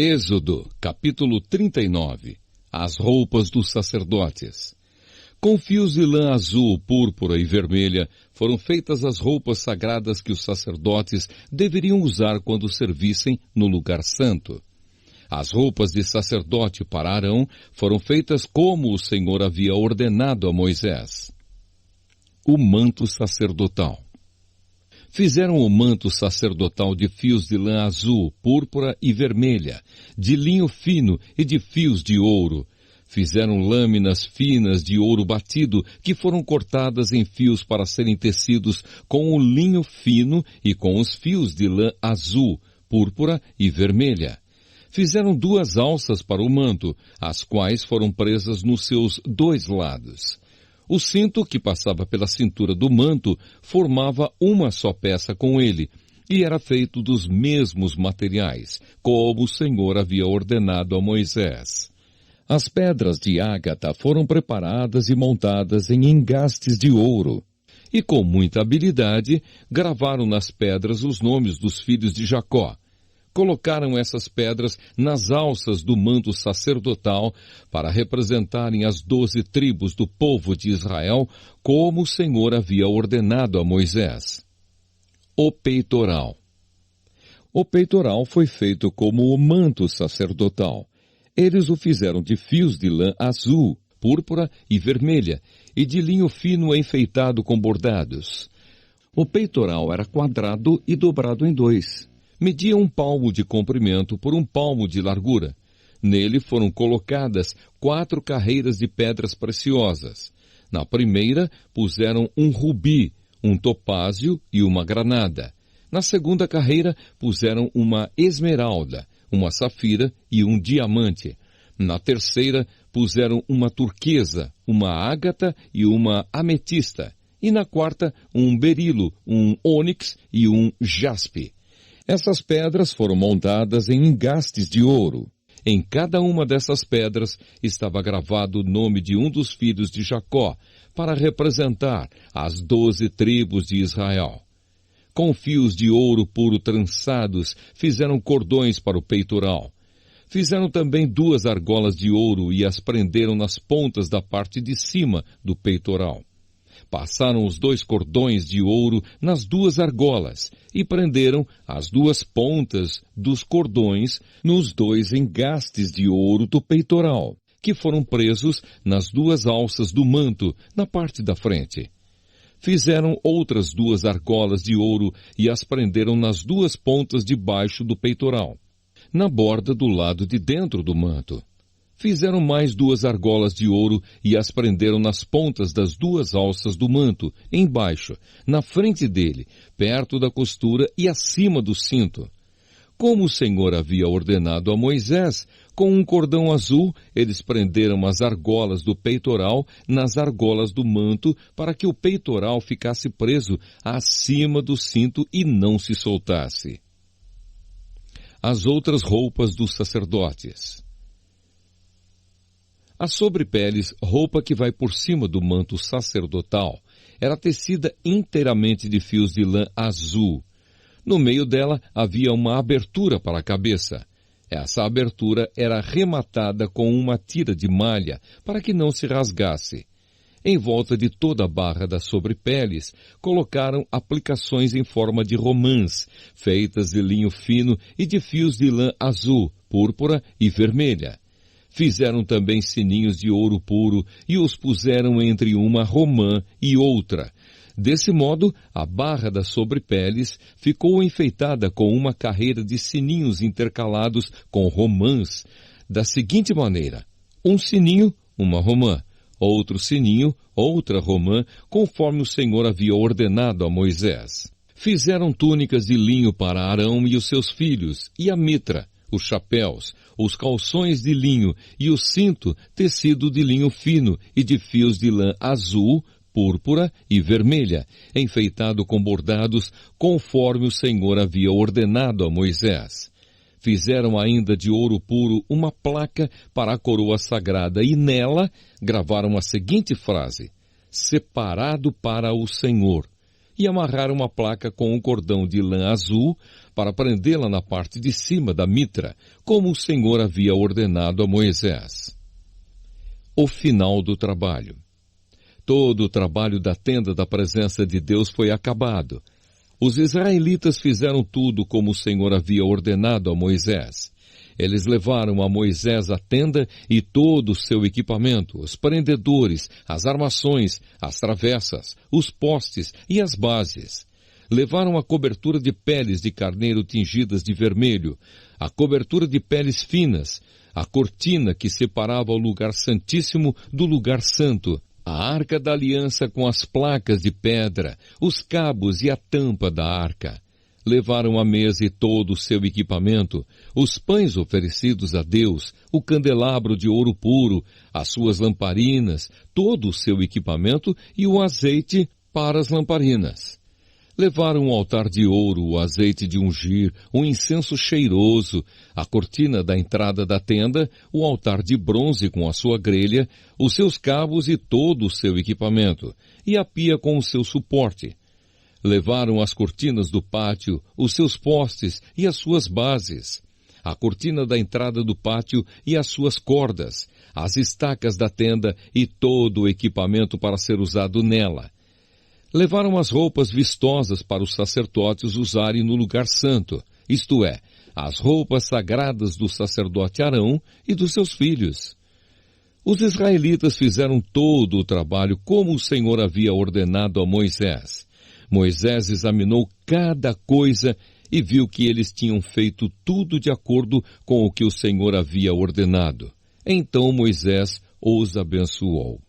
Êxodo, capítulo 39. As roupas dos sacerdotes. Com fios de lã azul, púrpura e vermelha, foram feitas as roupas sagradas que os sacerdotes deveriam usar quando servissem no lugar santo. As roupas de sacerdote para Arão foram feitas como o Senhor havia ordenado a Moisés. O manto sacerdotal. Fizeram o manto sacerdotal de fios de lã azul, púrpura e vermelha, de linho fino e de fios de ouro. Fizeram lâminas finas de ouro batido, que foram cortadas em fios para serem tecidos com o linho fino e com os fios de lã azul, púrpura e vermelha. Fizeram 2 alças para o manto, as quais foram presas nos seus 2 lados. O cinto que passava pela cintura do manto formava uma só peça com ele, e era feito dos mesmos materiais, como o Senhor havia ordenado a Moisés. As pedras de ágata foram preparadas e montadas em engastes de ouro, e com muita habilidade gravaram nas pedras os nomes dos filhos de Jacó. Colocaram essas pedras nas alças do manto sacerdotal para representarem as 12 tribos do povo de Israel, como o Senhor havia ordenado a Moisés. O peitoral. O peitoral foi feito como o manto sacerdotal. Eles o fizeram de fios de lã azul, púrpura e vermelha, e de linho fino enfeitado com bordados. O peitoral era quadrado e dobrado em 2. Media 1 palmo de comprimento por 1 palmo de largura. Nele foram colocadas 4 carreiras de pedras preciosas. Na primeira, puseram um rubi, um topázio e uma granada. Na segunda carreira, puseram uma esmeralda, uma safira e um diamante. Na terceira, puseram uma turquesa, uma ágata e uma ametista. E na quarta, um berilo, um ônix e um jaspe. Essas pedras foram montadas em engastes de ouro. Em cada uma dessas pedras estava gravado o nome de um dos filhos de Jacó, para representar as 12 tribos de Israel. Com fios de ouro puro trançados, fizeram cordões para o peitoral. Fizeram também 2 argolas de ouro e as prenderam nas pontas da parte de cima do peitoral. Passaram os 2 cordões de ouro nas 2 argolas e prenderam as 2 pontas dos cordões nos 2 engastes de ouro do peitoral, que foram presos nas 2 alças do manto, na parte da frente. Fizeram outras 2 argolas de ouro e as prenderam nas 2 pontas de baixo do peitoral, na borda do lado de dentro do manto. Fizeram mais 2 argolas de ouro e as prenderam nas pontas das 2 alças do manto, embaixo, na frente dele, perto da costura e acima do cinto. Como o Senhor havia ordenado a Moisés, com um cordão azul, eles prenderam as argolas do peitoral nas argolas do manto, para que o peitoral ficasse preso acima do cinto e não se soltasse. As outras roupas dos sacerdotes. A sobrepeles, roupa que vai por cima do manto sacerdotal, era tecida inteiramente de fios de lã azul. No meio dela havia uma abertura para a cabeça. Essa abertura era rematada com uma tira de malha para que não se rasgasse. Em volta de toda a barra das sobrepeles, colocaram aplicações em forma de romãs, feitas de linho fino e de fios de lã azul, púrpura e vermelha. Fizeram também sininhos de ouro puro e os puseram entre uma romã e outra. Desse modo, a barra das sobrepeles ficou enfeitada com uma carreira de sininhos intercalados com romãs, da seguinte maneira: um sininho, uma romã; outro sininho, outra romã, conforme o Senhor havia ordenado a Moisés. Fizeram túnicas de linho para Arão e os seus filhos, e a mitra, os chapéus, os calções de linho e o cinto tecido de linho fino e de fios de lã azul, púrpura e vermelha, enfeitado com bordados, conforme o Senhor havia ordenado a Moisés. Fizeram ainda de ouro puro uma placa para a coroa sagrada e nela gravaram a seguinte frase: separado para o Senhor. e amarraram uma placa com um cordão de lã azul para prendê-la na parte de cima da mitra, como o Senhor havia ordenado a Moisés. O final do trabalho. Todo o trabalho da tenda da presença de Deus foi acabado. Os israelitas fizeram tudo como o Senhor havia ordenado a Moisés. Eles levaram a Moisés a tenda e todo o seu equipamento, os prendedores, as armações, as travessas, os postes e as bases. Levaram a cobertura de peles de carneiro tingidas de vermelho, a cobertura de peles finas, a cortina que separava o lugar santíssimo do lugar santo, a arca da aliança com as placas de pedra, os cabos e a tampa da arca. Levaram a mesa e todo o seu equipamento, os pães oferecidos a Deus, o candelabro de ouro puro, as suas lamparinas, todo o seu equipamento e o azeite para as lamparinas. Levaram o altar de ouro, o azeite de ungir, o incenso cheiroso, a cortina da entrada da tenda, o altar de bronze com a sua grelha, os seus cabos e todo o seu equipamento, e a pia com o seu suporte. Levaram as cortinas do pátio, os seus postes e as suas bases, a cortina da entrada do pátio e as suas cordas, as estacas da tenda e todo o equipamento para ser usado nela. Levaram as roupas vistosas para os sacerdotes usarem no lugar santo, isto é, as roupas sagradas do sacerdote Arão e dos seus filhos. Os israelitas fizeram todo o trabalho como o Senhor havia ordenado a Moisés. Moisés examinou cada coisa e viu que eles tinham feito tudo de acordo com o que o Senhor havia ordenado. Então Moisés os abençoou.